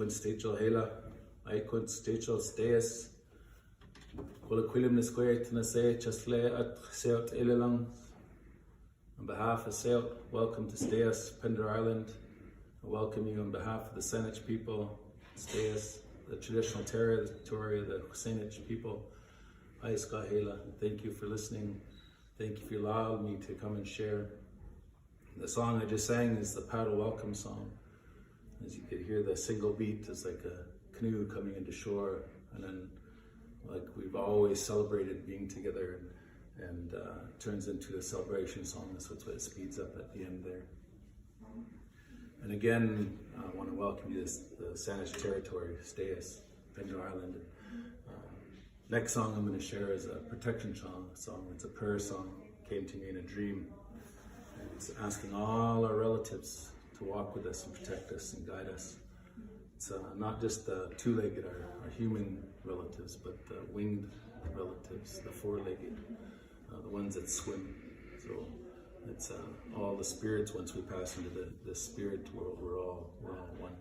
Stage Hela, I could stage stays. Quillim the square to say just lay at Seot Ilelang. On behalf of Seot, welcome to Stayas, Pender Island. I welcome you on behalf of the Saanich people, Stayas, the traditional territory of the Saanich people. I Scott Hela, thank you for listening. Thank you for allowing me to come and share. The song I just sang is the Paddle Welcome song. As you could hear, the single beat is like a canoe coming into shore, and then like we've always celebrated being together, and turns into a celebration song. That's what it speeds up at the end there. And again, I want to welcome you to the Saanich territory, Stayas, Pender Island. Next song I'm going to share is a protection song. It's a prayer song. It came to me in a dream. And it's asking all our relatives to walk with us and protect us and guide us. It's not just the two-legged, our human relatives, but the winged relatives, the four-legged, the ones that swim. So it's all the spirits. Once we pass into the spirit world, we're all one.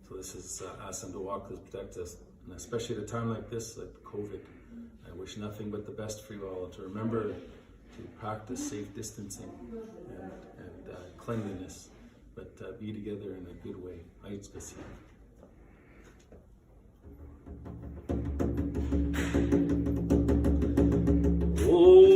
So this is asking them to walk with us, protect us, and especially at a time like this, like COVID. I wish nothing but the best for you all. To remember to practice safe distancing and cleanliness, but be together in a good way. Ayutzkasi. Oh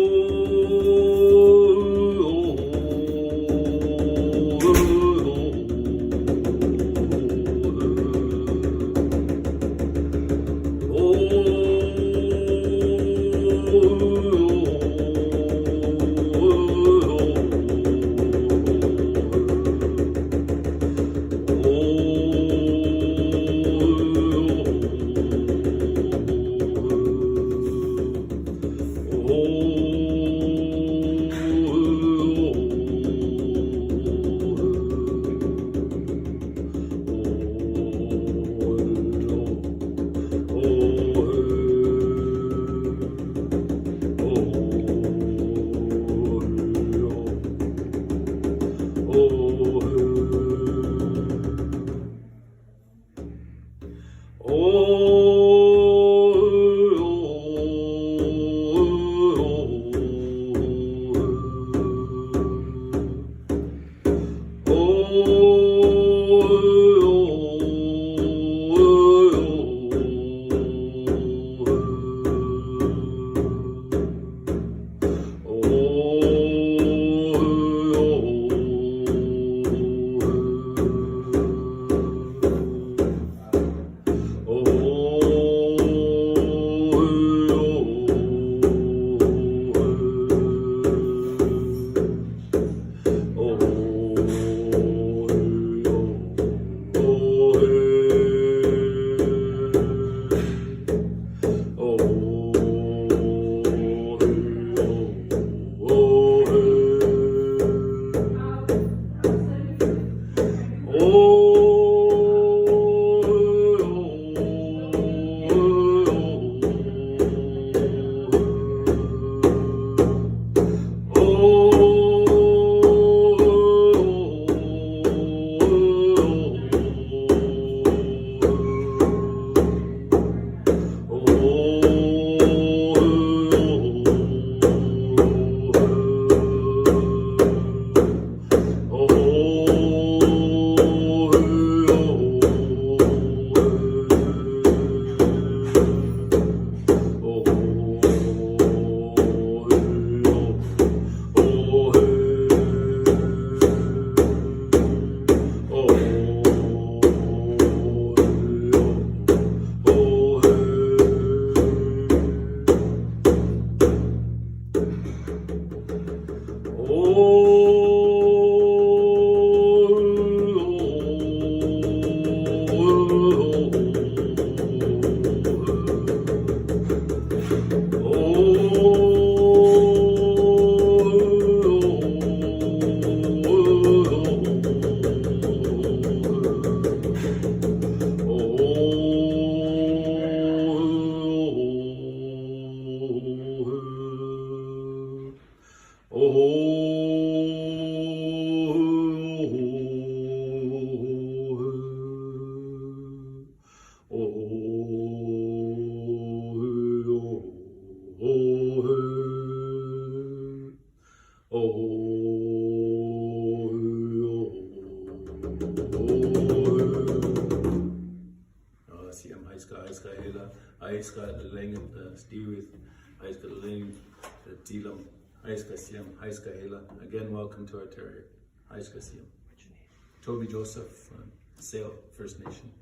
Aiska länge Stevie, Aiska Ling, Tilam, Aiska Siam, Aiska Hela. Again, welcome to our territory. Aiska Siam. Toby Joseph, Sale First Nation.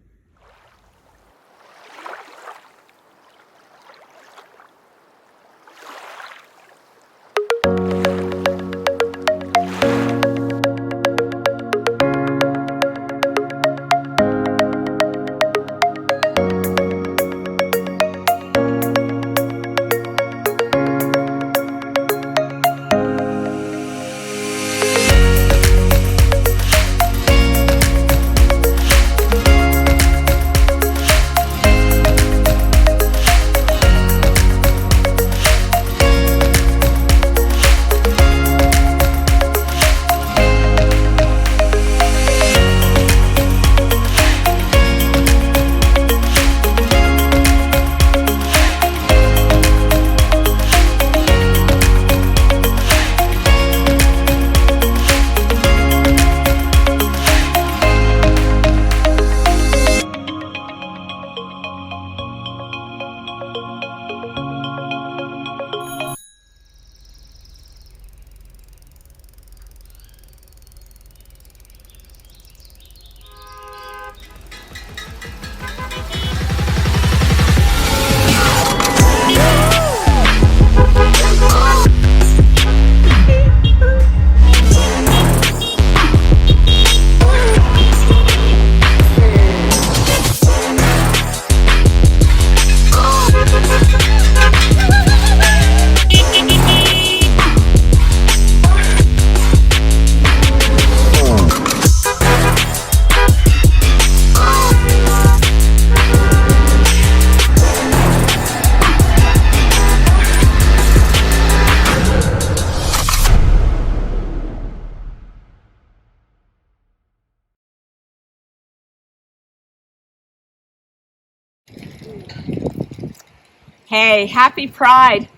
Hey, happy Pride.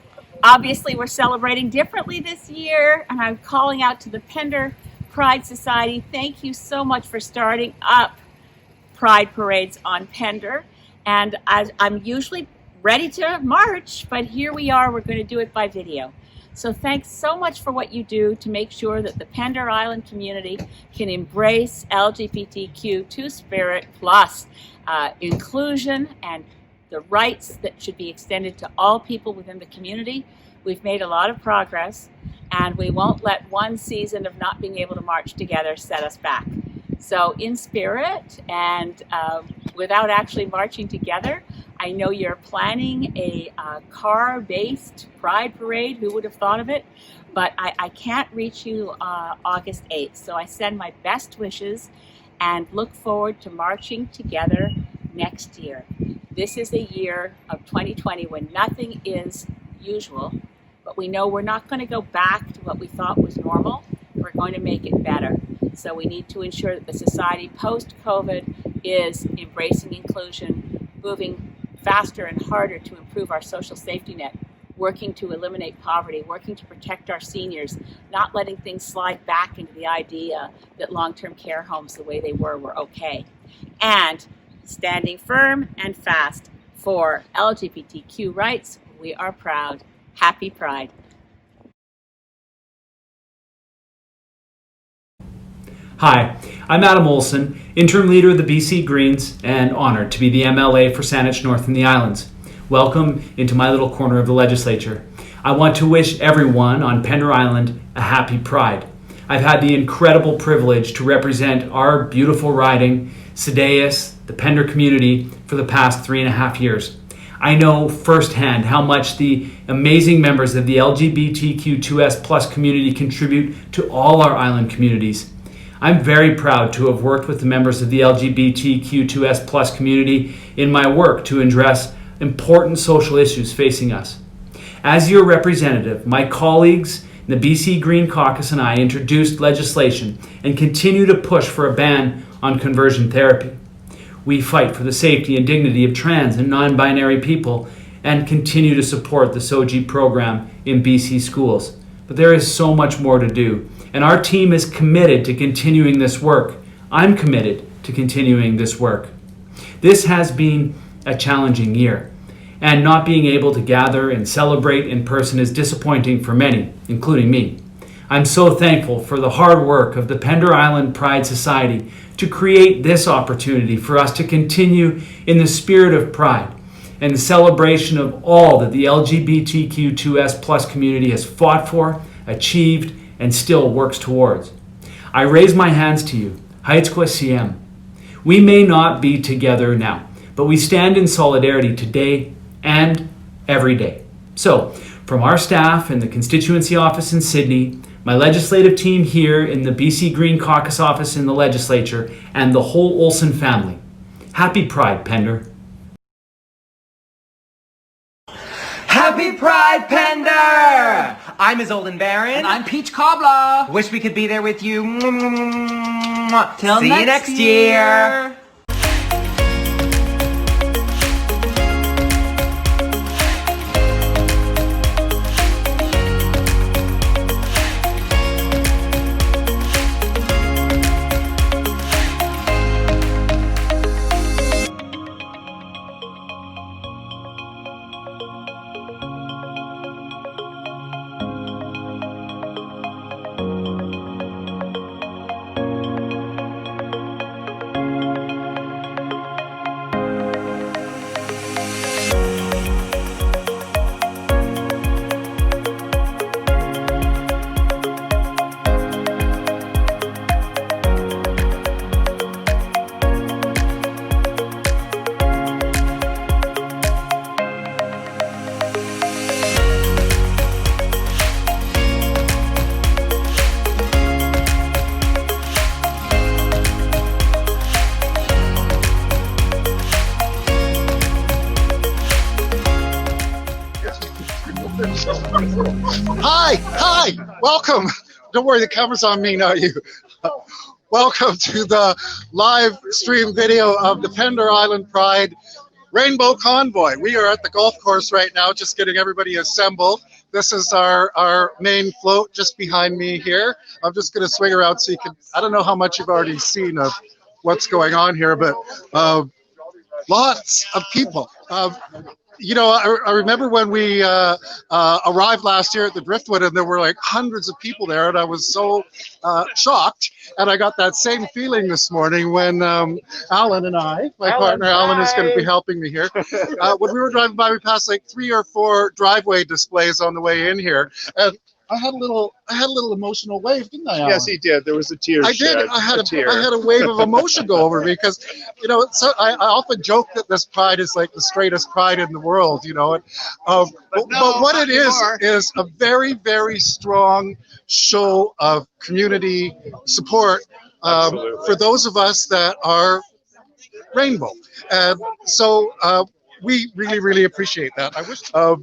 Obviously, we're celebrating differently this year, and I'm calling out to the Pender Pride Society. Thank you so much for starting up Pride parades on Pender. And I'm usually ready to march, but here we are. We're going to do it by video. So thanks so much for what you do to make sure that the Pender Island community can embrace LGBTQ2 spirit plus inclusion and the rights that should be extended to all people within the community. We've made a lot of progress, and we won't let one season of not being able to march together set us back. So in spirit and without actually marching together, I know you're planning a car-based Pride parade. Who would have thought of it? But I can't reach you August 8th. So I send my best wishes and look forward to marching together next year. This is a year of 2020 when nothing is usual, but we know we're not going to go back to what we thought was normal. We're going to make it better. So we need to ensure that the society post-COVID is embracing inclusion, moving faster and harder to improve our social safety net, working to eliminate poverty, working to protect our seniors, not letting things slide back into the idea that long-term care homes the way they were okay. And standing firm and fast for LGBTQ rights. We are proud. Happy Pride. Hi, I'm Adam Olson, interim leader of the BC Greens and honored to be the MLA for Saanich North and the Islands. Welcome into my little corner of the legislature. I want to wish everyone on Pender Island a happy Pride. I've had the incredible privilege to represent our beautiful riding, Sedaeus, the Pender community, for the past 3.5 years. I know firsthand how much the amazing members of the LGBTQ2S+ community contribute to all our island communities. I'm very proud to have worked with the members of the LGBTQ2S+ community in my work to address important social issues facing us. As your representative, my colleagues in the BC Green Caucus and I introduced legislation and continue to push for a ban on conversion therapy. We fight for the safety and dignity of trans and non-binary people and continue to support the SOGI program in BC schools. But there is so much more to do, and our team is committed to continuing this work. I'm committed to continuing this work. This has been a challenging year, and not being able to gather and celebrate in person is disappointing for many, including me. I'm so thankful for the hard work of the Pender Island Pride Society to create this opportunity for us to continue in the spirit of pride and the celebration of all that the LGBTQ2S+ community has fought for, achieved, and still works towards. I raise my hands to you, Haitsko Siem. We may not be together now, but we stand in solidarity today and every day. So, from our staff in the constituency office in Sydney, my legislative team here in the BC Green Caucus office in the legislature, and the whole Olsen family, happy Pride, Pender. Happy Pride, Pender! I'm Ms. Olden Barron. And I'm Peach Cobbler. Wish we could be there with you. Till See you next year. Hi, welcome. Don't worry, the camera's on me, not you. Welcome to the live stream video of the Pender Island Pride Rainbow Convoy. We are at the golf course right now, just getting everybody assembled. This is our main float just behind me here. I'm just going to swing around so you can, I don't know how much you've already seen of what's going on here, but lots of people. You know, I remember when we arrived last year at the Driftwood, and there were like hundreds of people there, and I was so shocked. And I got that same feeling this morning when Alan and I, my partner Alan is going to be helping me here. When we were driving by, we passed like 3 or 4 driveway displays on the way in here, and I had a little emotional wave, didn't I, Alan? Yes, he did. There was a tear. I did. I had a wave of emotion go over me because, you know, so I often joke that this pride is like the straightest pride in the world, you know. But what it is a very, very strong show of community support for those of us that are rainbow, and so we really, really appreciate that. I wish. How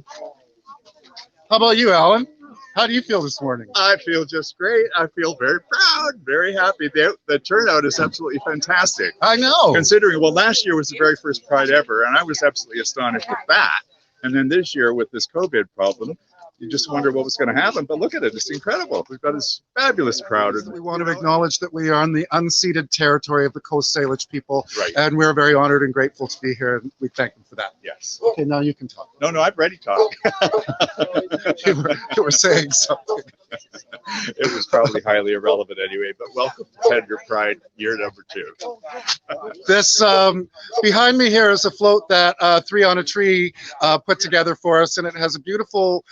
about you, Alan? How do you feel this morning? I feel just great. I feel very proud, very happy. The turnout is absolutely fantastic. I know. Considering, well, last year was the very first Pride ever, and I was absolutely astonished at that. And then this year with this COVID problem, you just wonder what was going to happen. But look at it. It's incredible. We've got this fabulous crowd. We want to acknowledge that we are on the unceded territory of the Coast Salish people. Right. And we're very honored and grateful to be here. And we thank them for that. Yes. Okay, now you can talk. No, I'm ready to talk. You were saying something. It was probably highly irrelevant anyway, but welcome to Pender Pride year number 2. This behind me here is a float that Three on a Tree put together for us, and it has a beautiful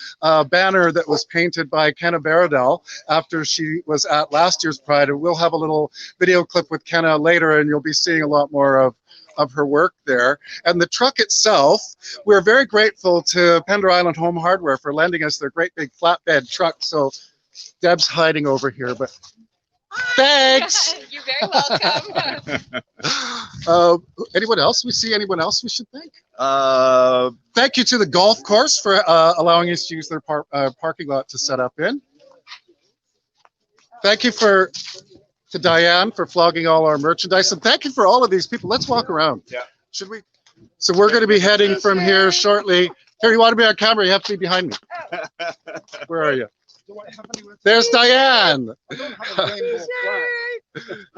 banner that was painted by Kenna Baradell after she was at last year's Pride. And we'll have a little video clip with Kenna later, and you'll be seeing a lot more of her work there. And the truck itself, we're very grateful to Pender Island Home Hardware for lending us their great big flatbed truck. So Deb's hiding over here, but thanks. You're very welcome. Anyone else? We see anyone else we should thank? Uh, Thank you to the golf course for allowing us to use their parking lot to set up in. Thank you to Diane for flogging all our merchandise, and thank you for all of these people. Let's walk around. Yeah. Should we? So we're going to be heading from here shortly. Here, you want to be on camera? You have to be behind me. Where are you? There's Diane.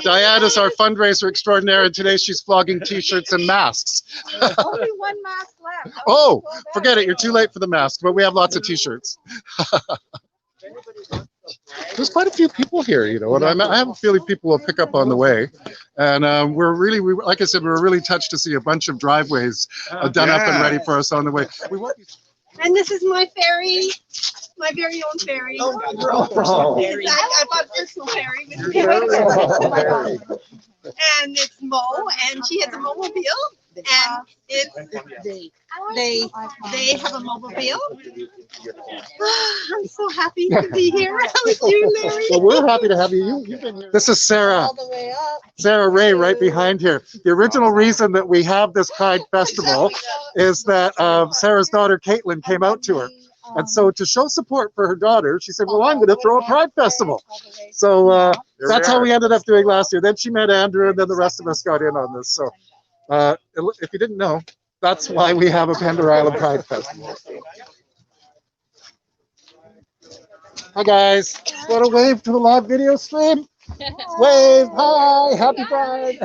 Diane is our fundraiser extraordinaire, and today she's flogging T-shirts and masks. Only one mask left. Oh, forget it. You're too late for the mask, but we have lots of T-shirts. There's quite a few people here, you know, and I have a feeling people will pick up on the way. And like I said, we're really touched to see a bunch of driveways done up and ready for us on the way. We won't be. And this is my ferry, my very own ferry. Oh. I bought a personal ferry with me. And it's Mo, and she has a mobile, and they have a mobile. I'm so happy to be here with you, Larry. Well, we're happy to have you. You've been here. This is Sarah. All the way up. Sarah Ray right behind here. The original reason that we have this Pride Festival is that Sarah's daughter Caitlin came out to her. And so to show support for her daughter, she said, well, I'm going to throw a Pride Festival. So that's how we ended up doing last year. Then she met Andrew, and then the rest of us got in on this. So if you didn't know, that's why we have a Pender Island Pride Festival. Hi, guys. Want to wave to the live video stream? Wave. Hi. Happy Pride.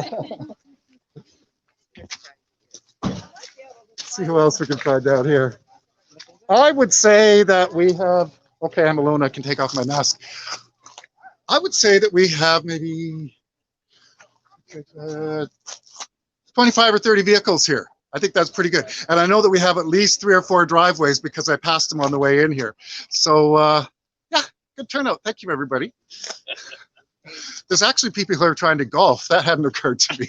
See who else we can find out here. I would say that we have, okay, I'm alone, I can take off my mask. I would say that we have maybe 25 or 30 vehicles here. I think that's pretty good. And I know that we have at least 3 or 4 driveways because I passed them on the way in here. So, yeah, good turnout. Thank you, everybody. There's actually people who are trying to golf. That hadn't occurred to me.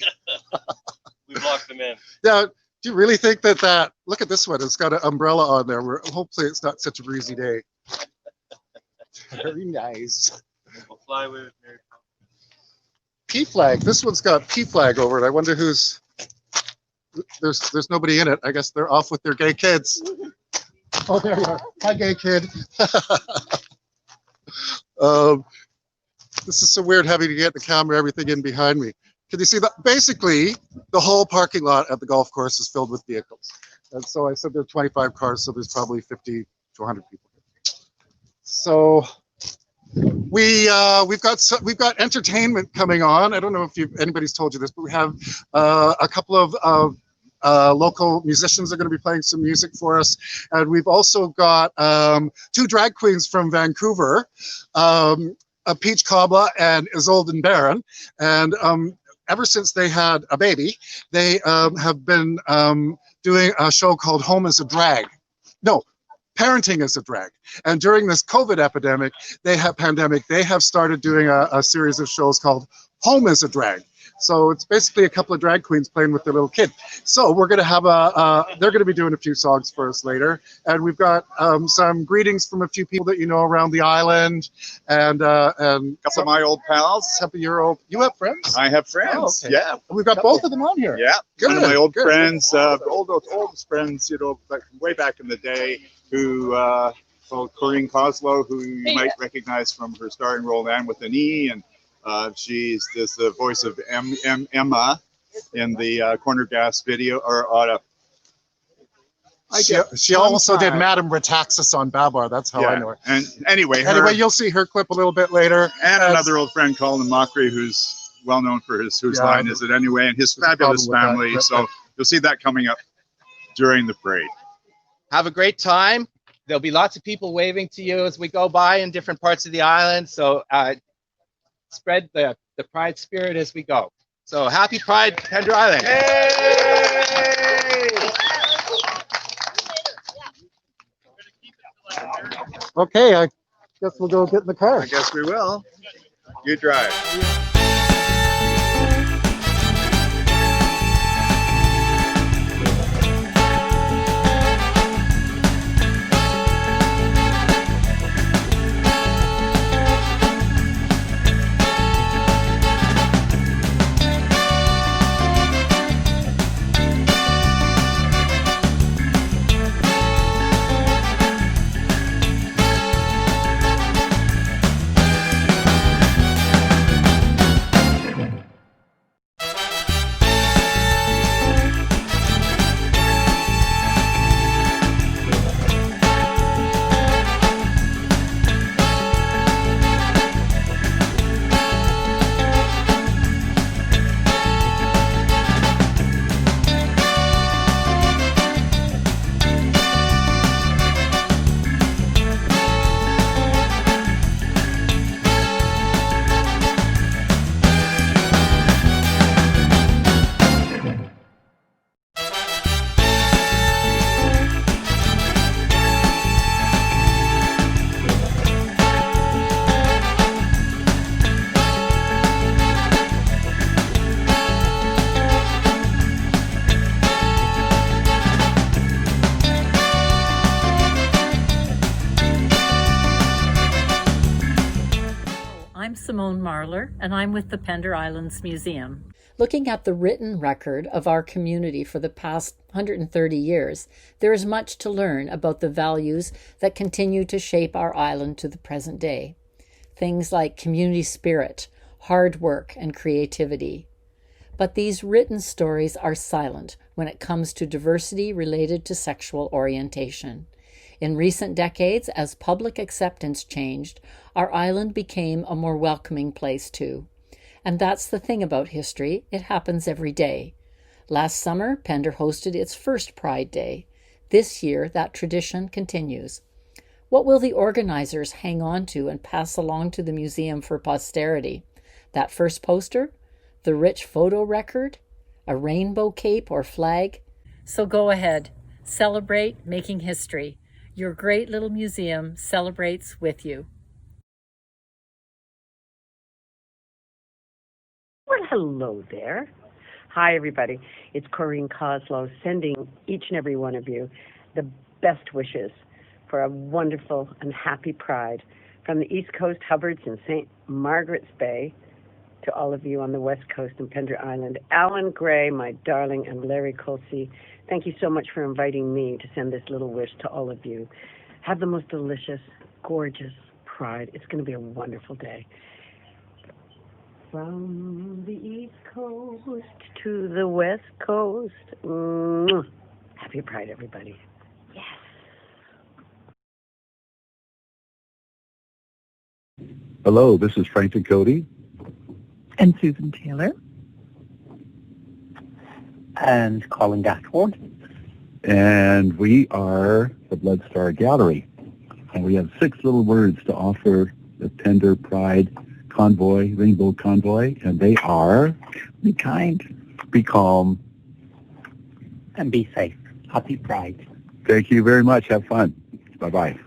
We blocked them in. Yeah. Do you really think that look at this one, it's got an umbrella on there. Hopefully it's not such a breezy day. Very nice. We'll fly with Mary. P flag. This one's got P flag over it. I wonder who's, there's nobody in it. I guess they're off with their gay kids. Oh, there you are. Hi, gay kid. This is so weird having to get the camera, everything in behind me. Can you see that? Basically, the whole parking lot at the golf course is filled with vehicles. And so I said there are 25 cars, so there's probably 50 to 100 people. So we've got entertainment coming on. I don't know if anybody's told you this, but we have a couple of local musicians are going to be playing some music for us, and we've also got 2 drag queens from Vancouver, Peach Cobbla and Isolde Barron, and ever since they had a baby, they have been doing a show called Home as a Drag. No, Parenting as a Drag. And during this COVID epidemic, they have started doing a series of shows called Home as a Drag. So it's basically a couple of drag queens playing with their little kid. So we're going to have they're going to be doing a few songs for us later. And we've got some greetings from a few people that you know around the island. And a couple of my old pals. Couple of your old, you have friends? I have friends. Oh, okay. Yeah. And we've got both of them on here. Yeah. Good, one of my old good. friends, oldest friends, you know, like way back in the day, who called Corinne Coslow, who you might recognize from her starring role in Anne with an E, and she's the voice of Emma in the Corner Gas video, or she also did Madame Retaxis on Babar. That's how I know her. And anyway, you'll see her clip a little bit later. And another old friend, Colin Mockery, who's well known for whose line is it anyway, and his fabulous family. So you'll see that coming up during the parade. Have a great time. there'll be lots of people waving to you as we go by in different parts of the island. So spread the Pride spirit as we go. So happy Pride, Pender Island. Okay, I guess we'll go get in the car. I guess we will. You drive. I'm Simone Marler, and I'm with the Pender Islands Museum. Looking at the written record of our community for the past 130 years, there is much to learn about the values that continue to shape our island to the present day. Things like community spirit, hard work, and creativity. But these written stories are silent when it comes to diversity related to sexual orientation. In recent decades, as public acceptance changed, our island became a more welcoming place too. And that's the thing about history, it happens every day. Last summer, Pender hosted its first Pride Day. This year, that tradition continues. What will the organizers hang on to and pass along to the museum for posterity? That first poster? The rich photo record? A rainbow cape or flag? So go ahead, celebrate making history. Your great little museum celebrates with you. Well, hello there. Hi, everybody. It's Corinne Coslow sending each and every one of you the best wishes for a wonderful and happy Pride from the East Coast Hubbards in St. Margaret's Bay to all of you on the West Coast and Pender Island. Alan Gray, my darling, and Larry Colsey, thank you so much for inviting me to send this little wish to all of you. Have the most delicious, gorgeous Pride. It's going to be a wonderful day. From the East Coast to the West Coast. Happy Pride, everybody. Yes. Hello, this is Frank and Cody. And Susan Taylor. And Colin Dashwood. And we are the Blood Star Gallery. And we have 6 little words to offer the Pender Pride Convoy, Rainbow Convoy, and they are: be kind, be calm, and be safe. Happy Pride. Thank you very much. Have fun. Bye-bye.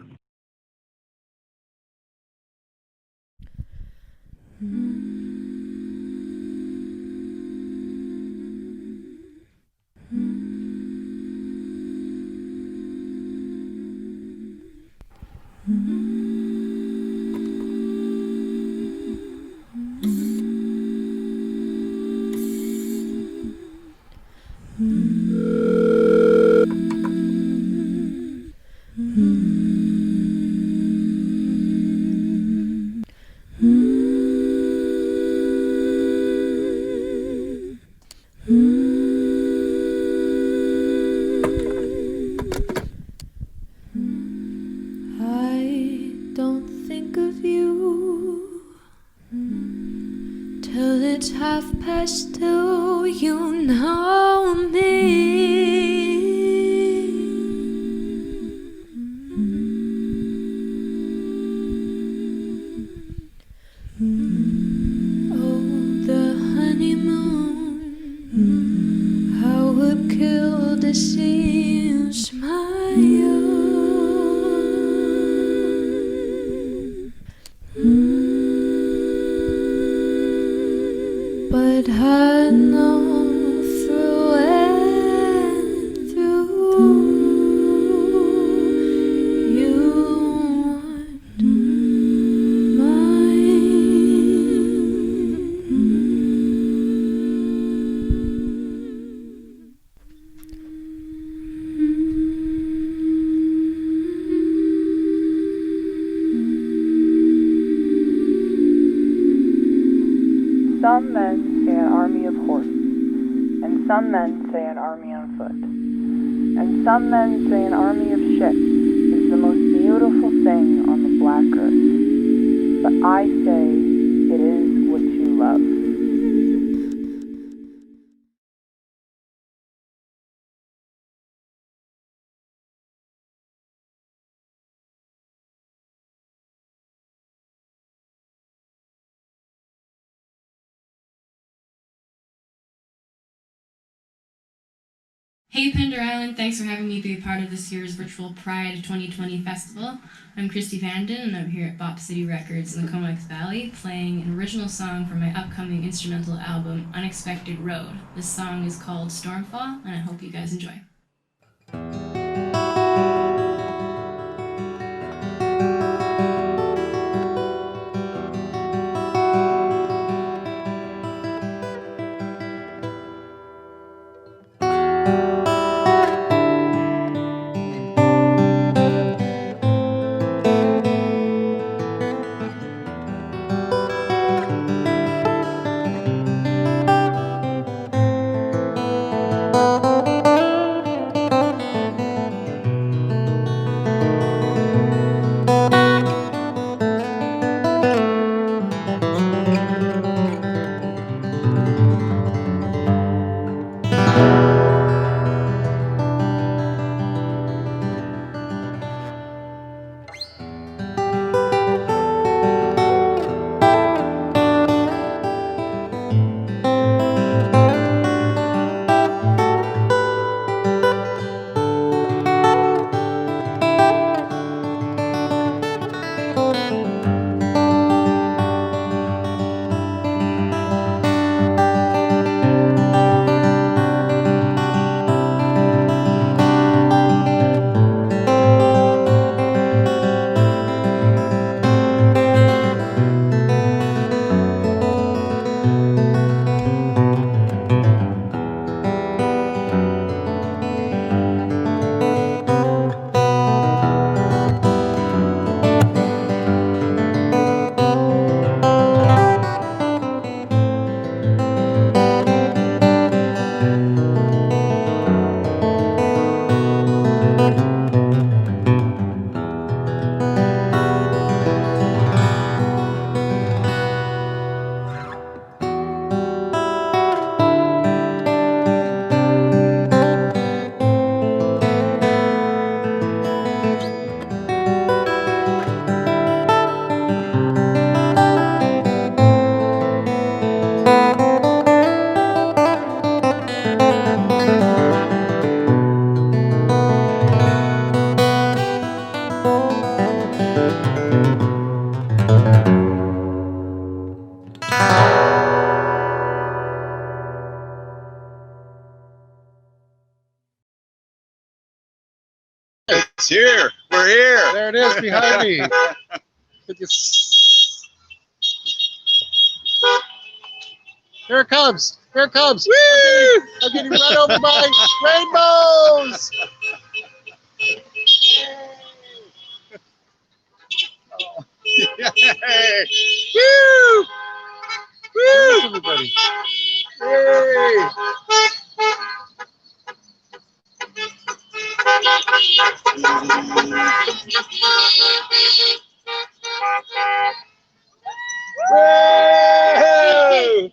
I don't think of you till it's 2:30. You know me. would have known through and through you weren't mine. Some men say an army of horse, and some men say an army on foot, and some men say an army of ships is the most beautiful thing on the black earth. But I say it is what you love. Hey Pender Island, thanks for having me be a part of this year's virtual Pride 2020 festival. I'm Christy Vanden and I'm here at Bop City Records in the Comox Valley playing an original song from my upcoming instrumental album, Unexpected Road. This song is called Stormfall and I hope you guys enjoy. It's here. We're here. There it is behind me. Here it comes. Here it comes. Woo! I'm getting run over by rainbows. Yay! Woo! Woo! Everybody. Yay! Woo!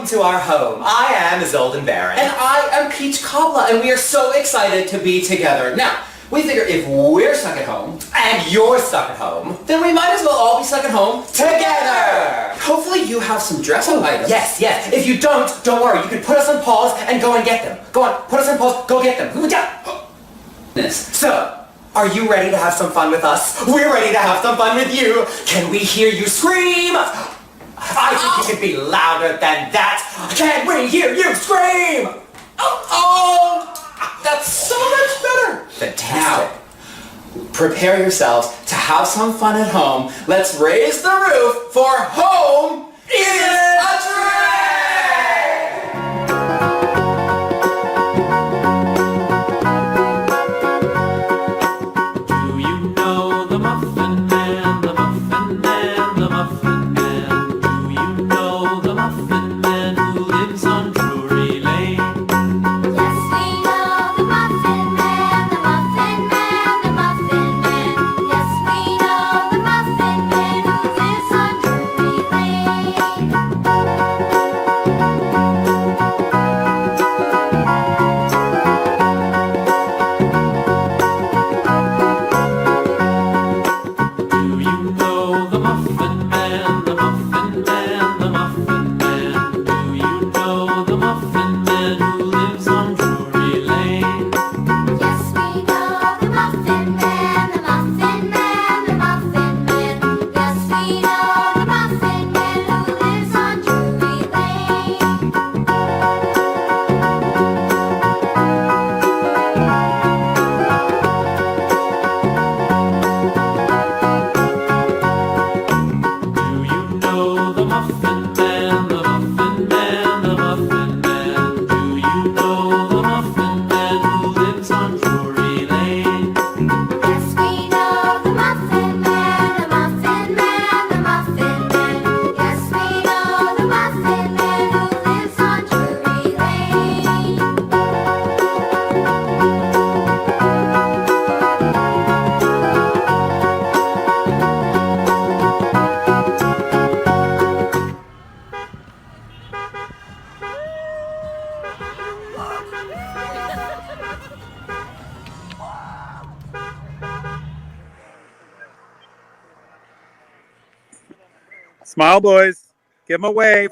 to our home. I am Zolden Baron. And I am Peach Cobbler, and we are so excited to be together. Now, we figure if we're stuck at home, And you're stuck at home. then we might as well all be stuck at home together. Hopefully you have some dress-up items. Yes, yes. If you don't worry. You can put us on pause and go and get them. Go on, put us on pause, go get them. So, are you ready to have some fun with us? We're ready to have some fun with you. Can we hear you scream? I think you can be louder than that. Can we hear you scream? Oh, that's so much better. Fantastic. Prepare yourselves to have some fun at home. Let's raise the roof, for home is a dream! Do you know the Muffin Man, the Muffin Man, the Muffin Man? Do you know the Muffin Man who lives on Drury Lane? Yes, we know the Muffin Man, the Muffin Man, the Muffin Man. Yes, we know the Muffin Man who lives on Drury Lane. Do you know the Muffin Man, the Muffin Man, the Muffin Man? Do you know the Muffin Man who lives on Drury Lane? Yes, we know the Muffin Man, the Muffin Man, the Muffin Man. Yes, we know the Muffin Man who lives on Drury Lane. Do you know the Muffin Man, the Muffin Man, the Muffin Man? Do you know the Muffin Man who lives on Drury Lane? Yes, we know the Muffin Man, the Muffin Man, the Muffin Man. Yes, we know the Muffin Man who lives on Drury Lane. Smile, boys. Give them a wave.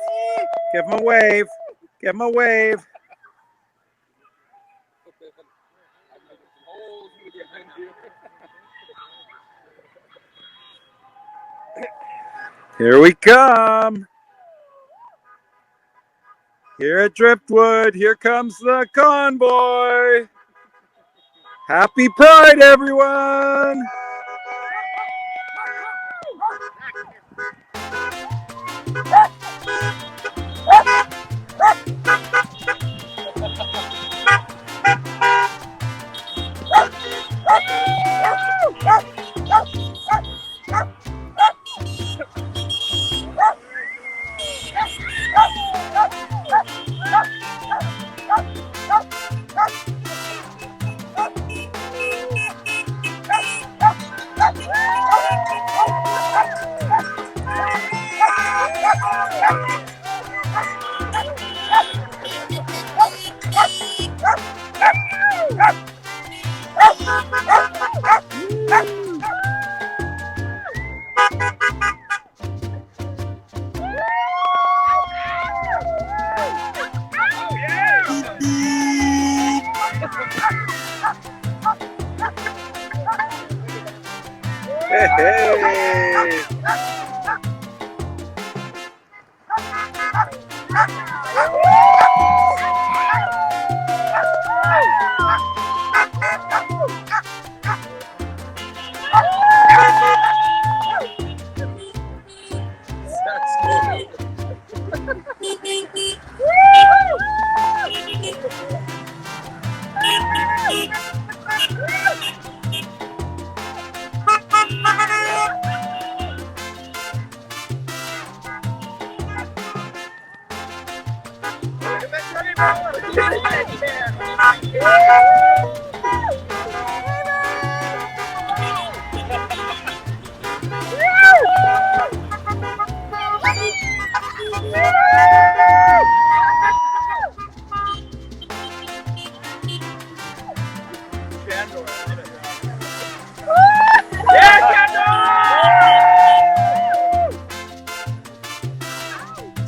Give them a wave. Give them a wave. Here we come. Here at Driftwood, here comes the convoy. Happy Pride, everyone. Hey.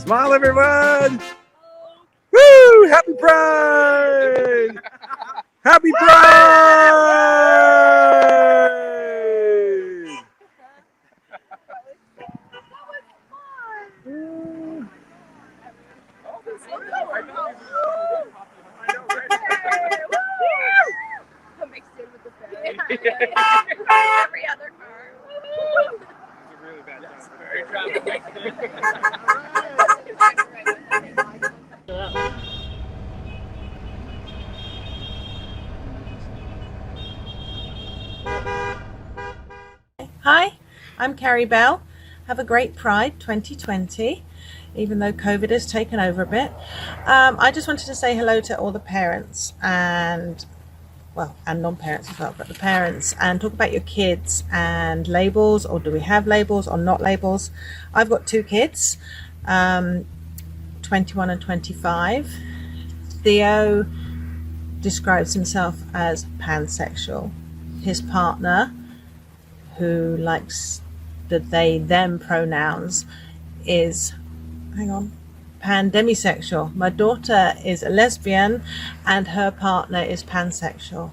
Smile, everyone! Woo! Happy Pride! Happy Pride! Every other car. Hi, I'm Carrie Bell. Have a great Pride 2020, even though COVID has taken over a bit. I just wanted to say hello to all the parents and non-parents as well, but the parents, and talk about your kids and labels, or do we have labels or not labels. I've got 2 kids, 21 and 25. Theo describes himself as pansexual. His partner, who likes the they them pronouns, is pandemisexual. My daughter is a lesbian and her partner is pansexual.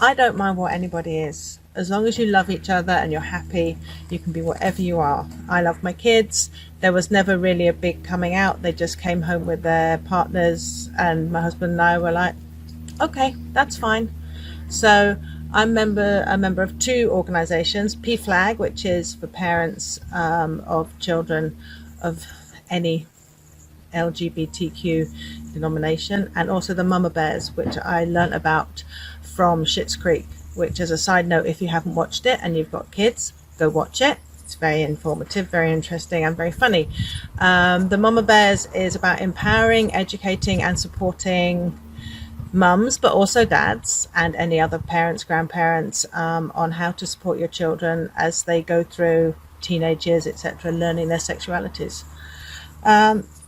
I don't mind what anybody is. As long as you love each other and you're happy, you can be whatever you are. I love my kids. There was never really a big coming out. They just came home with their partners, and my husband and I were like, okay, that's fine. So I'm a member of 2 organizations, PFLAG, which is for parents of children of any LGBTQ denomination, and also the Mama Bears, which I learnt about from Schitt's Creek, which, as a side note, if you haven't watched it and you've got kids, go watch it. It's very informative, very interesting, and very funny. The Mama Bears is about empowering, educating, and supporting mums, but also dads and any other parents, grandparents, on how to support your children as they go through teenage years, etc., learning their sexualities.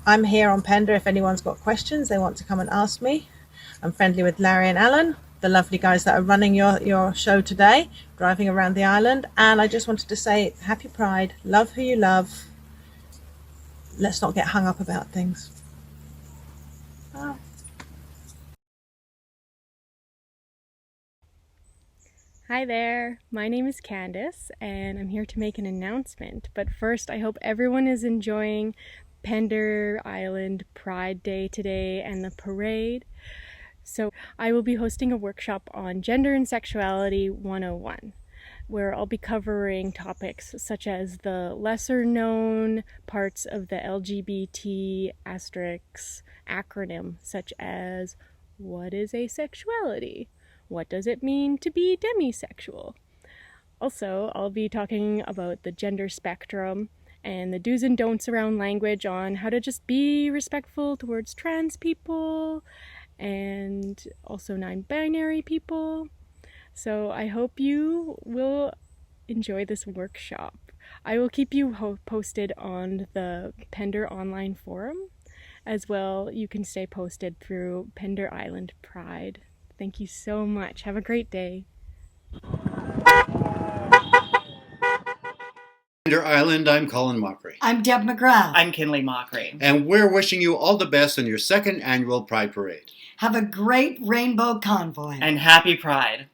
I'm here on Pender if anyone's got questions they want to come and ask me. I'm friendly with Larry and Alan, the lovely guys that are running your show today, driving around the island. And I just wanted to say happy Pride, love who you love. Let's not get hung up about things. Oh. Hi there, my name is Candace and I'm here to make an announcement. But first, I hope everyone is enjoying Pender Island Pride Day today and the parade. So I will be hosting a workshop on Gender and Sexuality 101, where I'll be covering topics such as the lesser known parts of the LGBT asterisk acronym, such as what is asexuality? What does it mean to be demisexual? Also, I'll be talking about the gender spectrum and the do's and don'ts around language on how to just be respectful towards trans people and also non-binary people. So I hope you will enjoy this workshop. I will keep you posted on the Pender online forum. As well, you can stay posted through Pender Island Pride. Thank you so much. Have a great day. Pender Island, I'm Colin Mockery. I'm Deb McGrath. I'm Kinley Mockery. And we're wishing you all the best on your 2nd annual Pride Parade. Have a great rainbow convoy. And happy Pride.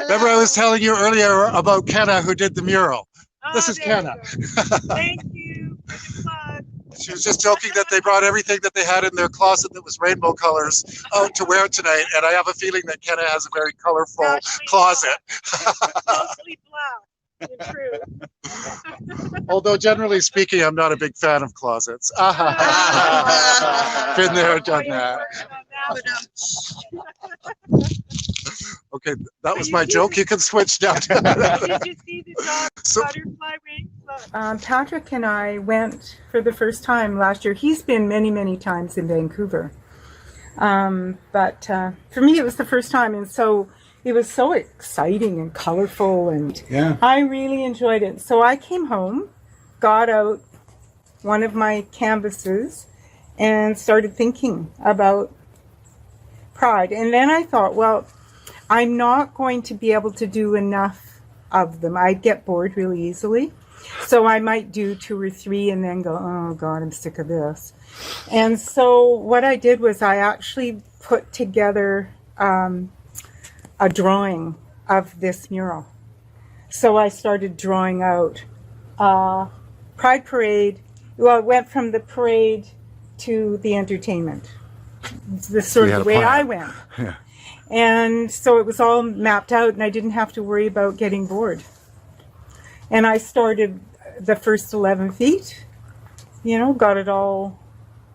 Remember, I was telling you earlier about Kenna who did the mural. This is Kenna. Thank you. She was just joking that they brought everything that they had in their closet that was rainbow colors out to wear tonight, and I have a feeling that Kenna has a very colorful closet. Mostly black. You're true. Although generally speaking, I'm not a big fan of closets. Been there, done that. Okay, that was my joke. You can switch now. Did you see the butterfly wings? Patrick and I went for the first time last year. He's been many, many times in Vancouver. But for me, it was the first time. And so it was so exciting and colorful. And I really enjoyed it. So I came home, got out one of my canvases and started thinking about Pride. And then I thought, well, I'm not going to be able to do enough of them. I get bored really easily. So I might do 2 or 3 and then go, oh God, I'm sick of this. And so what I did was I actually put together a drawing of this mural. So I started drawing out Pride Parade. Well, it went from the parade to the entertainment. It's the sort of the way I went. Yeah. And so it was all mapped out and I didn't have to worry about getting bored. And I started the first 11 feet, got it all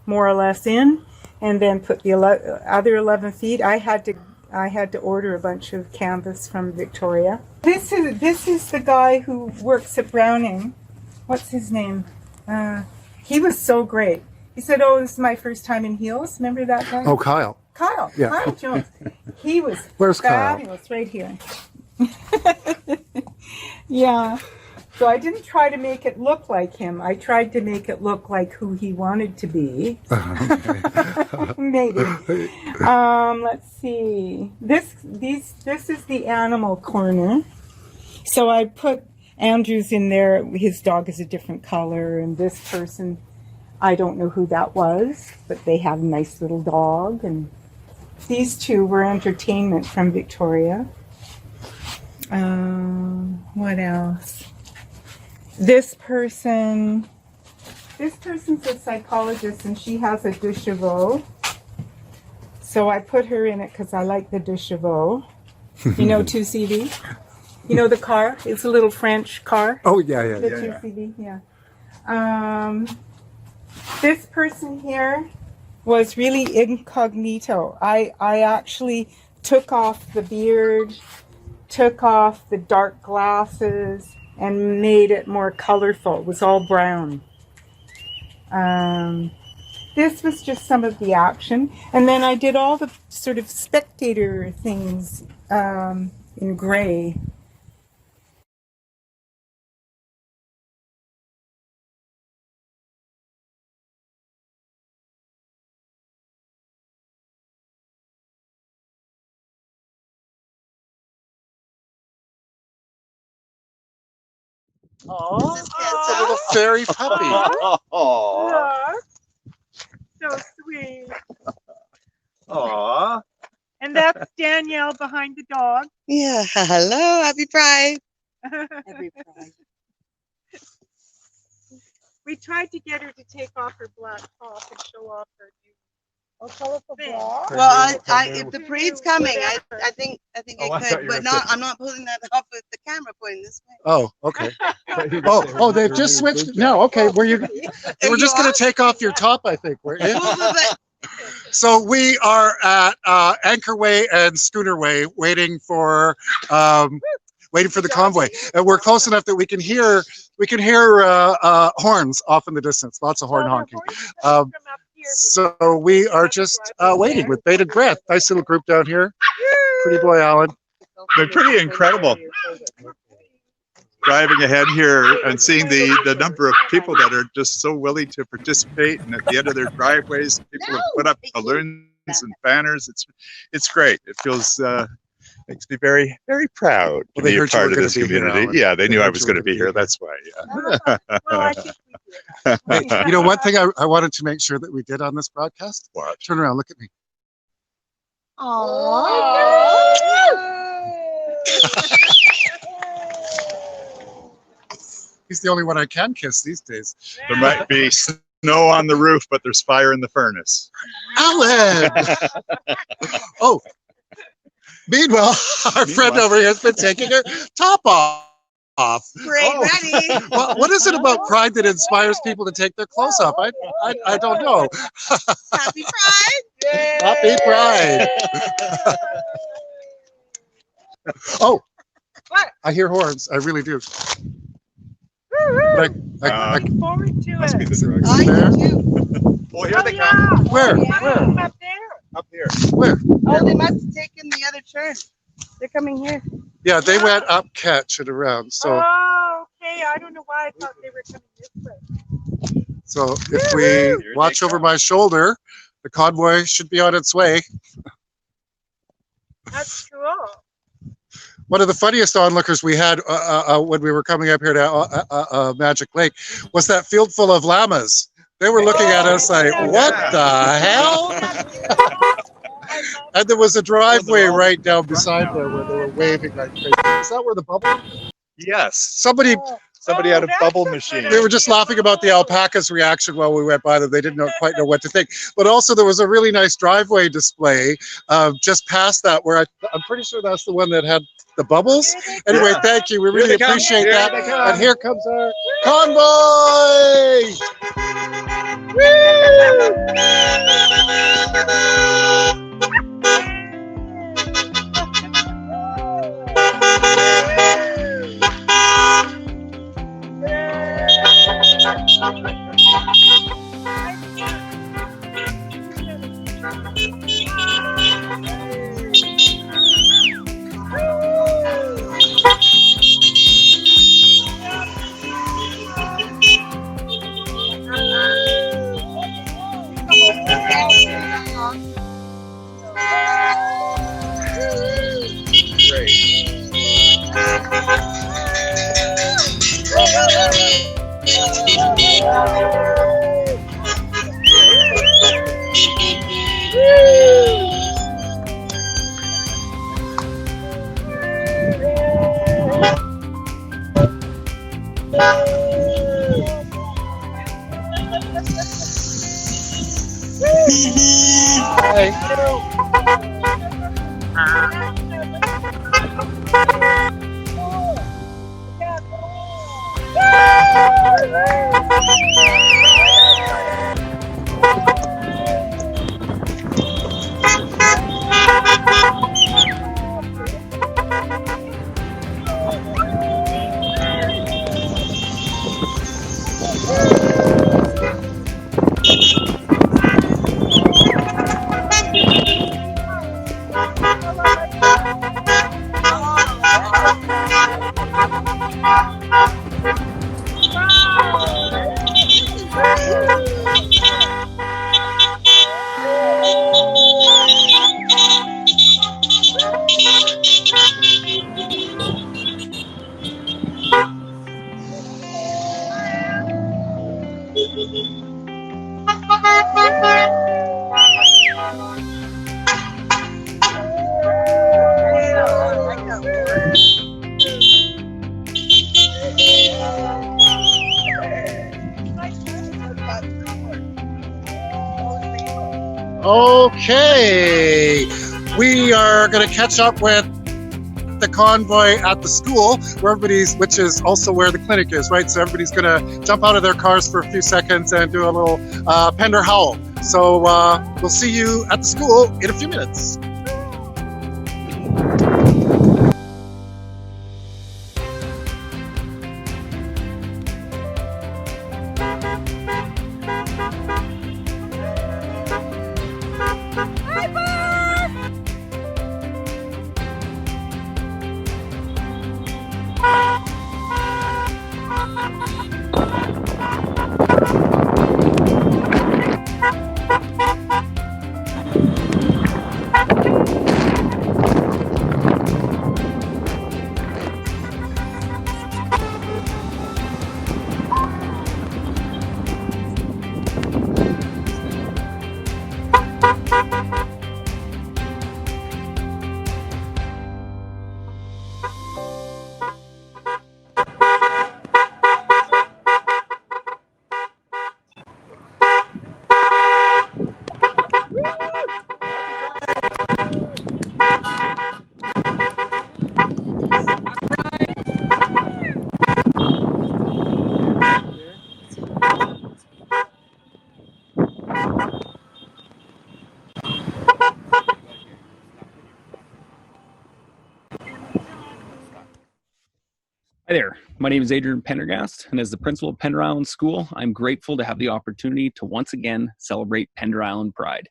more or less in, and then put the other 11 feet. I had to order a bunch of canvas from Victoria. This is the guy who works at Browning. What's his name? He was so great. He said, "Oh, this is my first time in heels." Remember that guy? Oh, Kyle. Kyle. Yeah. Kyle Jones. He was Where's Kyle? fabulous. Right here. Yeah. So I didn't try to make it look like him. I tried to make it look like who he wanted to be. Maybe. Let's see. This is the animal corner. So I put Andrew's in there. His dog is a different color, and this person, I don't know who that was, but they have a nice little dog. And these two were entertainment from Victoria. What else? This person's a psychologist, and she has a deux chevaux. So I put her in it because I like the deux chevaux. 2CV? The car? It's a little French car. Oh, yeah. The 2CV, yeah. This person here was really incognito. I actually took off the beard, took off the dark glasses, and made it more colorful. It was all brown. This was just some of the action. And then I did all the sort of spectator things in gray. Oh, it's a little fairy puppy. Look. So sweet. Aww. And that's Danielle behind the dog. Yeah. Hello. Happy Pride. Happy Pride. We tried to get her to take off her black top and show off her new colorful bra. Well, if the parade's coming, I think I could, but I'm not pulling that off with the camera pointing this way. Oh, okay. They've just switched. No, okay. We're just going to take off your top, I think. So we are at Anchor Way and Schooner Way, waiting for the convoy. And we're close enough that we can hear horns off in the distance. Lots of horn honking. So we are just waiting with bated breath. Nice little group down here. Pretty boy Alan. They're pretty incredible. Driving ahead here and seeing the number of people that are just so willing to participate, and at the end of their driveways, people have put up balloons and banners. It's great. It feels makes me very, very proud to be a part of this community. Yeah, they knew I was going to be here. That's why. Yeah. One thing I wanted to make sure that we did on this broadcast. What? Turn around, look at me. He's the only one I can kiss these days. There might be snow on the roof, but there's fire in the furnace. Alan! Oh. Meanwhile, our friend over here has been taking her top off. Great, ready. What is it about Pride that inspires people to take their clothes off? I don't know. Happy Pride! Happy Pride! Oh, I hear horns. I really do. Looking forward to must be it. the direction. I do too. Oh, here they come. Where? Up there. Up here. Where? Oh, they must have taken the other turn. They're coming here. Yeah, they went up, catch, and around. So. Oh, okay. I don't know why I thought they were coming this way. So if we watch over my shoulder, the convoy should be on its way. That's cool. One of the funniest onlookers we had when we were coming up here to Magic Lake was that field full of llamas. They were looking at us like, what the hell? And there was a driveway right down beside there where they were waving like crazy. Is that where the bubble? Yes. Somebody had a bubble machine. We were just laughing about the alpacas' reaction while we went by them. They didn't quite know what to think. But also there was a really nice driveway display just past that where I'm pretty sure that's the one that had the bubbles. Anyway, thank you. We really appreciate that. And here comes our convoy! Okay, we are going to catch up with the convoy at the school where which is also where the clinic is, right? So everybody's going to jump out of their cars for a few seconds and do a little Pender howl. So we'll see you at the school in a few minutes. Hi there, my name is Adrian Pendergast, and as the principal of Pender Island School, I'm grateful to have the opportunity to once again celebrate Pender Island Pride.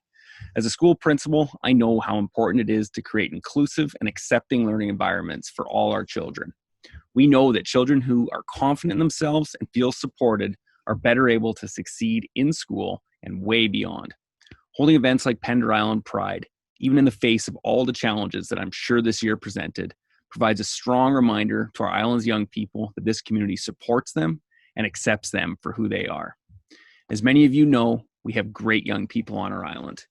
As a school principal, I know how important it is to create inclusive and accepting learning environments for all our children. We know that children who are confident in themselves and feel supported are better able to succeed in school and way beyond. Holding events like Pender Island Pride, even in the face of all the challenges that I'm sure this year presented, provides a strong reminder to our island's young people that this community supports them and accepts them for who they are. As many of you know, we have great young people on our island.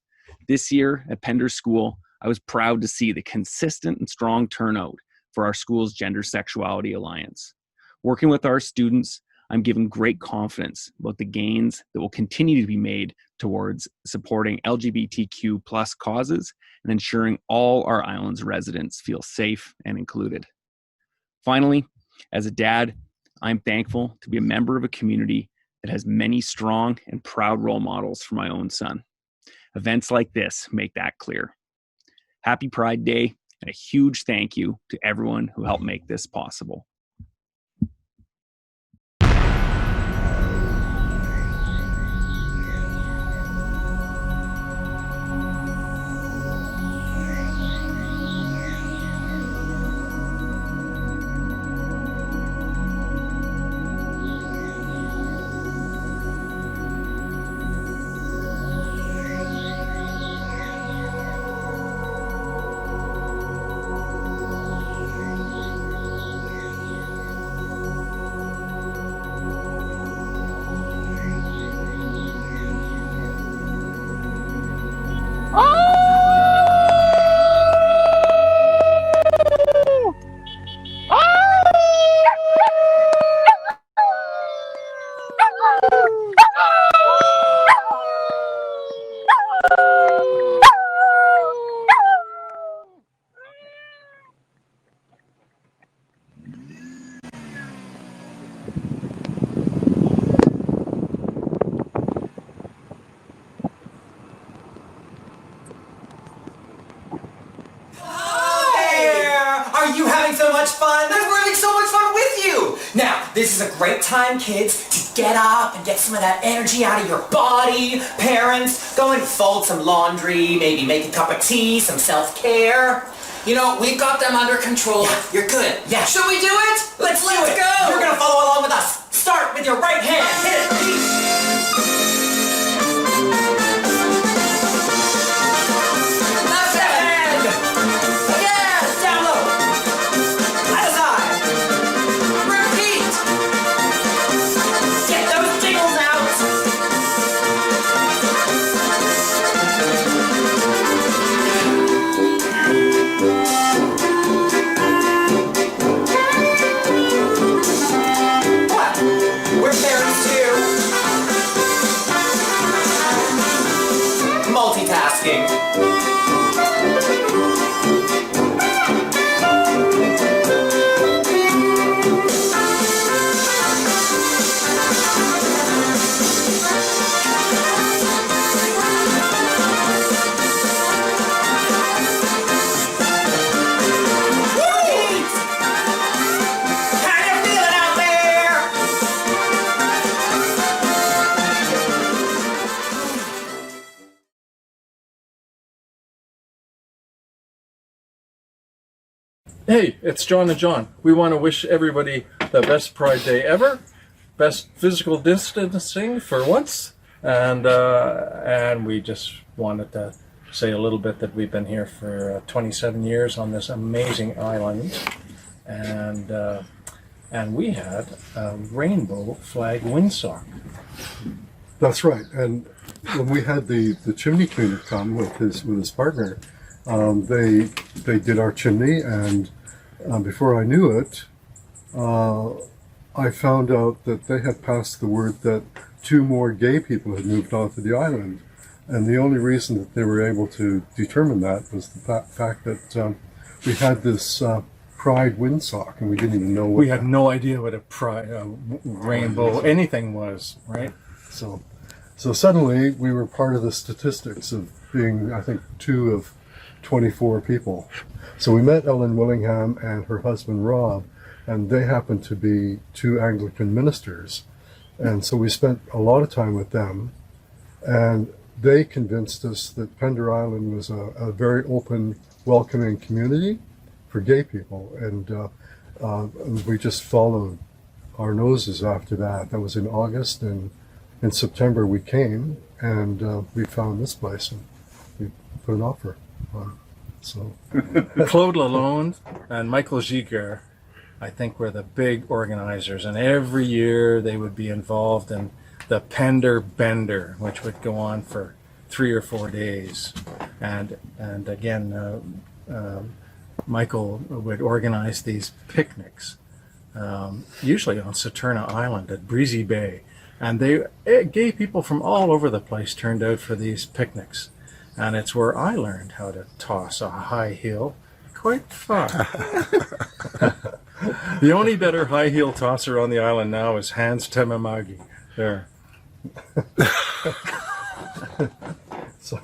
This year at Pender School, I was proud to see the consistent and strong turnout for our school's Gender Sexuality Alliance. Working with our students, I'm given great confidence about the gains that will continue to be made towards supporting LGBTQ plus causes and ensuring all our island's residents feel safe and included. Finally, as a dad, I'm thankful to be a member of a community that has many strong and proud role models for my own son. Events like this make that clear. Happy Pride Day, and a huge thank you to everyone who helped make this possible. Are you having so much fun? We're having so much fun with you! Now, this is a great time, kids, to get up and get some of that energy out of your body. Parents, go and fold some laundry, maybe make a cup of tea, some self-care. You know, we've got them under control. Yeah, you're good. Yeah. Should we do it? Let's go! You're gonna follow along with us. Start with your right hand. Hit it. Left hand. Again. Down low. Other side. Repeat. Get those jiggles out. What? We're parents too. Multitasking. Hey, it's John and John. We want to wish everybody the best Pride Day ever, best physical distancing for once, and we just wanted to say a little bit that we've been here for 27 years on this amazing island, and we had a rainbow flag windsock. That's right. And when we had the chimney cleaner come with his partner, they did our chimney, and before I knew it, I found out that they had passed the word that 2 more gay people had moved onto the island, and the only reason that they were able to determine that was the fact that we had this pride windsock, and we didn't even know what we had no idea what a pride rainbow anything was, right? So suddenly we were part of the statistics of being, I think, 2 of 24 people. So we met Ellen Willingham and her husband Rob, and they happened to be 2 Anglican ministers. And so we spent a lot of time with them, and they convinced us that Pender Island was a very open, welcoming community for gay people. And we just followed our noses after that. That was in August, and in September we came and we found this place and we put an offer on. So Claude Lalonde and Michael Giger, I think, were the big organizers, and every year they would be involved in the Pender Bender, which would go on for 3 or 4 days, and again, Michael would organize these picnics, usually on Saturna Island at Breezy Bay, and gay people from all over the place turned out for these picnics, and it's where I learned how to toss a high heel quite far. The only better high heel tosser on the island now is Hans Temamagi. There. So.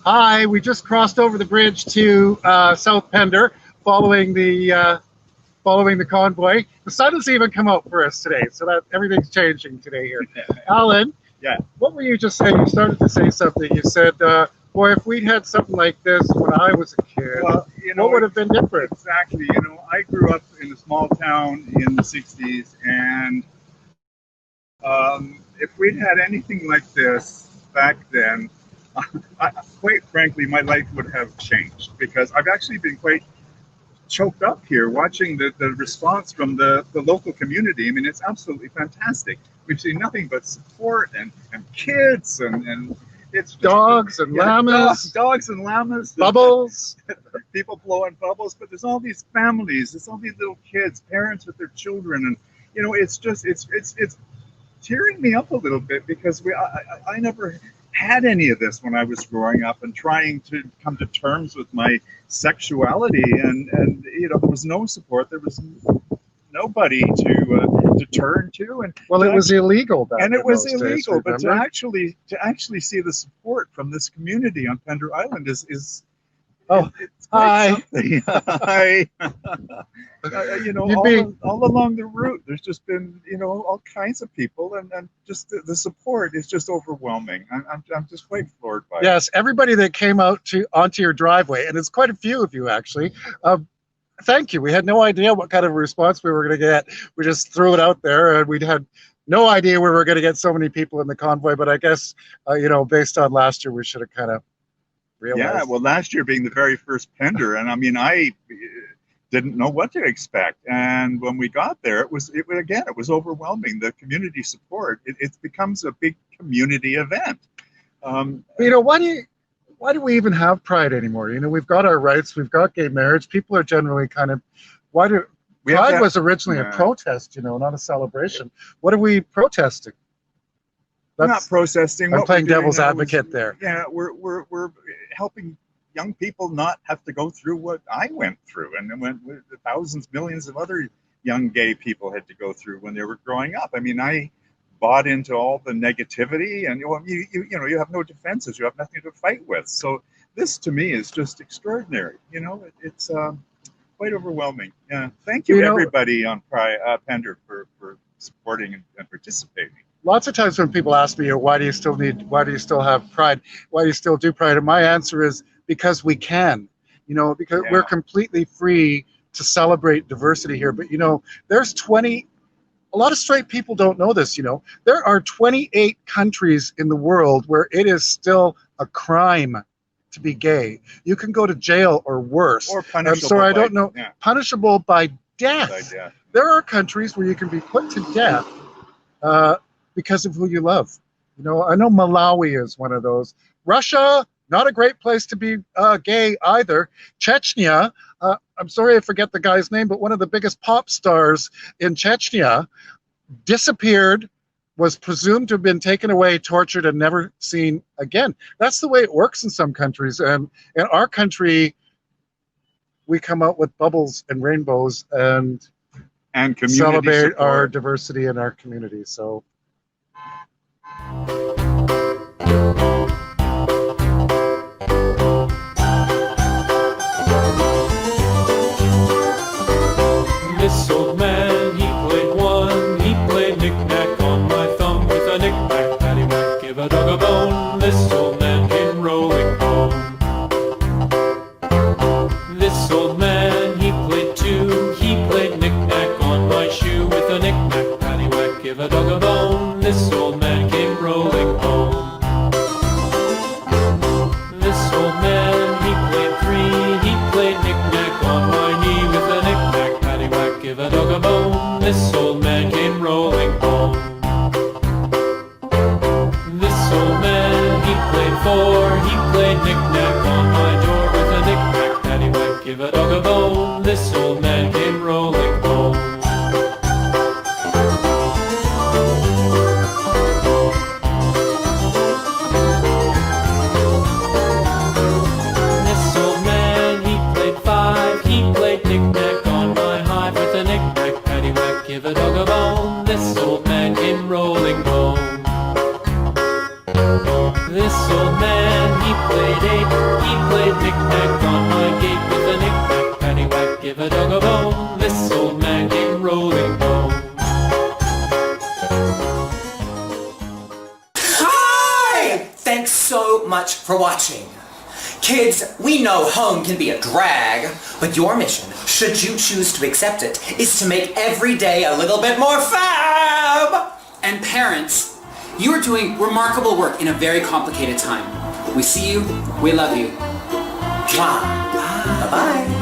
Hi, we just crossed over the bridge to South Pender, following the convoy. The sun has even come out for us today, so that everything's changing today here. Alan, yeah, what were you just saying? You started to say something. You said, "Boy, if we'd had something like this when I was a kid, well, what would have been different?" Exactly. I grew up in a small town in the '60s, and if we'd had anything like this back then, quite frankly, my life would have changed, because I've actually been quite choked up here watching the response from the local community. I mean, it's absolutely fantastic. We've seen nothing but support and kids and it's dogs and llamas. Dogs and llamas. Bubbles. People blowing bubbles, but there's all these families, there's all these little kids, parents with their children, and it's just it's tearing me up a little bit, because I never had any of this when I was growing up and trying to come to terms with my sexuality, and there was no support, there was nobody to turn to, and well, it was illegal back and it was in those illegal days, but to remember? actually see the support from this community on Pender Island is it's hi. something. Hi. All along the route, there's just been all kinds of people, and just the support is just overwhelming. I'm just quite floored by it. Yes, everybody that came out onto your driveway, and it's quite a few of you actually. Thank you. We had no idea what kind of response we were going to get. We just threw it out there, and we'd had no idea we were going to get so many people in the convoy. But I guess based on last year, we should have kind of realized. Yeah, well, last year being the very first Pender, and I mean, I didn't know what to expect. And when we got there, it was overwhelming. The community support. It becomes a big community event. Why do we even have Pride anymore? We've got our rights, we've got gay marriage. People are generally kind of, Pride was originally a protest, not a celebration. What are we protesting? We're not protesting. I'm playing devil's advocate there. Yeah, we're helping young people not have to go through what I went through, and when thousands, millions of other young gay people had to go through when they were growing up. I mean, I bought into all the negativity, and you have no defenses, you have nothing to fight with. So this to me is just extraordinary. It's quite overwhelming. Yeah, thank you everybody on Pender for supporting and participating. Lots of times when people ask me, why do you still have Pride? Why do you still do Pride? And my answer is because we can, because we're completely free to celebrate diversity here. But, there's a lot of straight people don't know this, there are 28 countries in the world where it is still a crime to be gay. You can go to jail or worse. Or punishable. So I don't know, punishable by death. By death. There are countries where you can be put to death because of who you love. I know Malawi is one of those. Russia, not a great place to be gay either. Chechnya, I'm sorry I forget the guy's name, but one of the biggest pop stars in Chechnya disappeared, was presumed to have been taken away, tortured, and never seen again. That's the way it works in some countries. And in our country, we come out with bubbles and rainbows and community celebrate support. our diversity in our community. So. This old man, he played one, he played knick-knack on my thumb with a knick-knack, paddywhack, give a dog a bone. This old man came rolling home. This old man, he played two, he played knick-knack on my shoe with a knick-knack, paddywhack, give a dog a bone. This old man came rolling home. This old man, he played three, he played knick-knack on my knee with a knick-knack, paddywhack, give a dog a bone. This old man came rolling home. This old man, he played four, he played knick-knack on my door with a knick-knack, paddywhack, give a dog a bone. This old man came rolling home. This old man, he played five, he played knick-knack on my hive with a knick-knack, paddywhack, give a dog a bone. This old man came rolling home. This old man, he played eight, he played knick-knack on my gate with a knick-knack, paddywhack, give a dog a bone. This old man came rolling home. Hi! Thanks so much for watching. Kids, we know home can be a drag, but your mission, should you choose to accept it, is to make every day a little bit more fab! And parents, you are doing remarkable work in a very complicated time. We see you, we love you. Mwah. Bye-bye.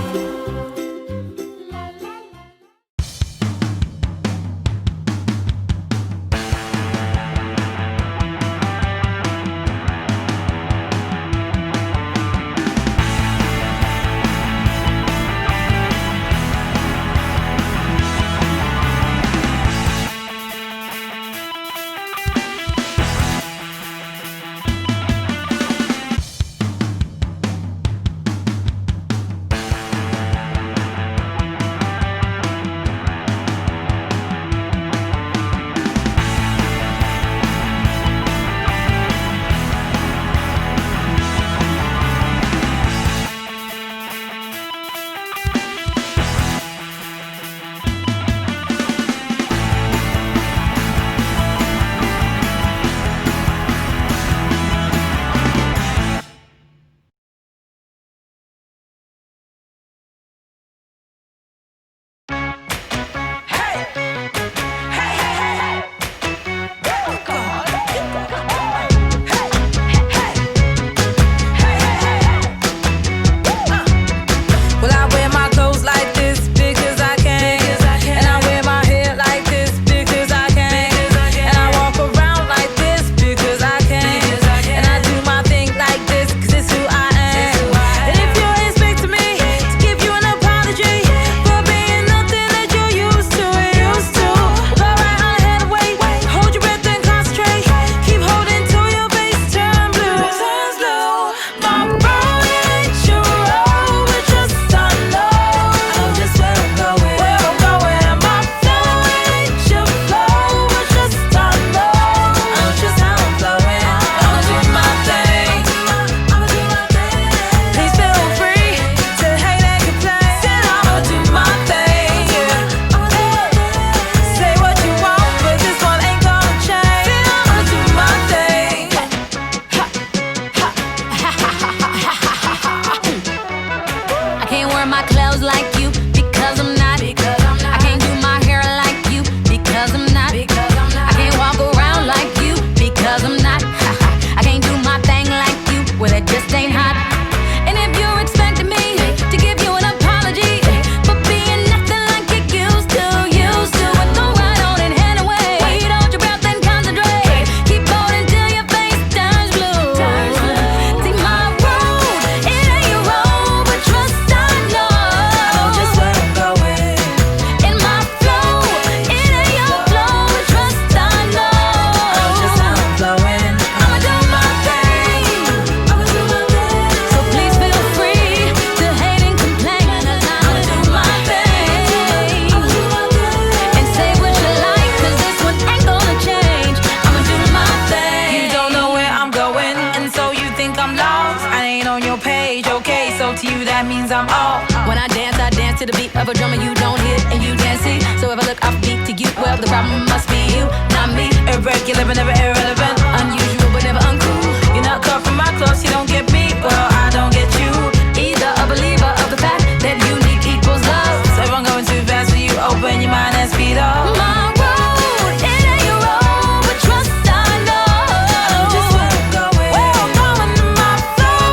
that means I'm off. When I dance to the beat of a drummer you don't hit and you dance it. So if I look off beat to you, well, the problem must be you, not me. Irregular but never irrelevant, unusual but never uncool. You're not cut from my clothes, you don't get me, well, I don't get you. Either a believer of the fact that unique equals love. So if I'm going too fast for you, open your mind and speed up. My road, it ain't your road, but trust I know just where I'm going. Where I'm going in my flow,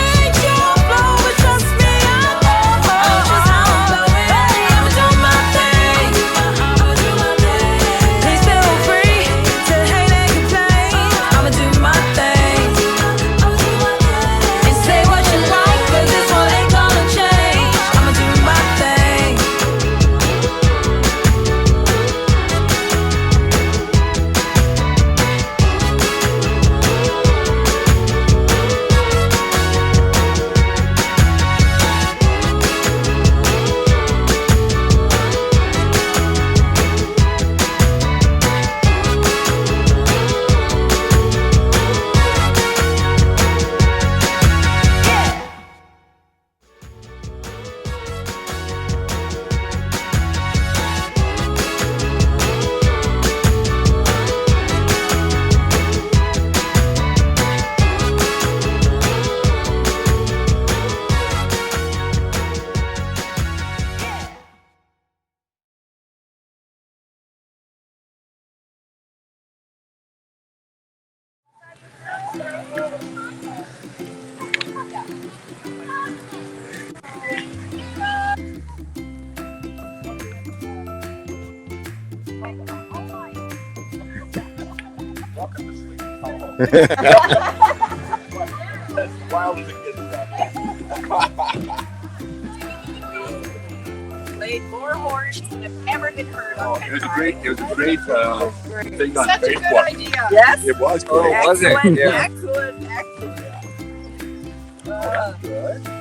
ain't your flow, but trust me, I know just how I'm flowing. Hey, I'ma do my thing, I'ma do my thing. Please feel free to hate and complain. I'ma do my thing, I'ma do my thing. And say what you like, 'cause this one ain't gonna change. I'ma do my thing. Played more horns than have ever been heard on It was a great thing on Such a good Facebook. idea. Yes? It was Oh, great. was it? Excellent, Yeah. excellent, excellent. Good.